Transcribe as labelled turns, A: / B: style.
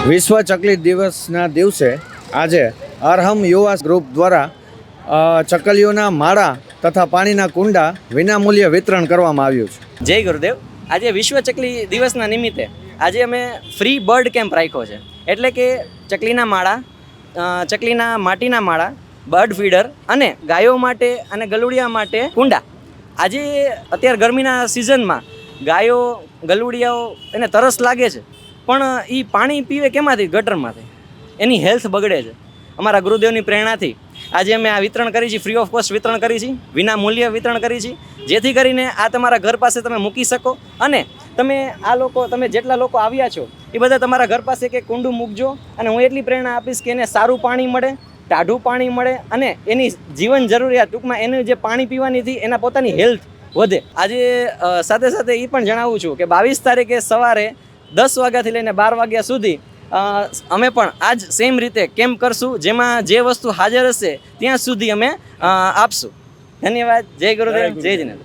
A: વિશ્વ ચકલી દિવસના દિવસે આજે અરહમ યુવા ગ્રુપ દ્વારા ચકલીઓના માળા તથા પાણીના કુંડા વિનામૂલ્યે વિતરણ કરવામાં આવ્યું છે.
B: જય ગુરુદેવ. આજે વિશ્વ ચકલી દિવસના નિમિત્તે આજે અમે ફ્રી બર્ડ કેમ્પ રાખ્યો છે. એટલે કે ચકલીના માળા, ચકલીના માટીના માળા, બર્ડ ફીડર અને ગાયો માટે અને ગલુડિયા માટે કુંડા. આજે અત્યારે ગરમીના સિઝનમાં ગાયો ગલુડિયાઓ એને તરસ લાગે છે, પણ એ પાણી પીવે કેમાંથી? ગટરમાંથી. એની હેલ્થ બગડે છે. અમારા ગુરુદેવની પ્રેરણાથી આજે અમે આ વિતરણ કરી છે, ફ્રી ઓફ કોસ્ટ વિતરણ કરી છે, વિના મૂલ્ય વિતરણ કરી છે, જેથી કરીને આ તમારા ઘર પાસે તમે મૂકી શકો અને તમે જેટલા લોકો આવ્યા છો એ બધા તમારા ઘર પાસે કે કુંડું મૂકજો. અને હું એટલી પ્રેરણા આપીશ કે એને સારું પાણી મળે, ટાઢું પાણી મળે અને એની જીવન જરૂરિયાત, ટૂંકમાં એનું જે પાણી પીવાનીથી એના પોતાની હેલ્થ વધે. આજે સાથે સાથે એ પણ જણાવું છું કે 22 તારીખે સવારે 10 વાગ્યાથી લઈને 12 વાગ્યા સુધી અમે પણ આજ સેમ રીતે કેમ્પ કરશું, જેમાં જે વસ્તુ હાજર હશે ત્યાં સુધી અમે આપશું. ધન્યવાદ. જય ગુરુદેવ, જય જિનેન્દ્ર.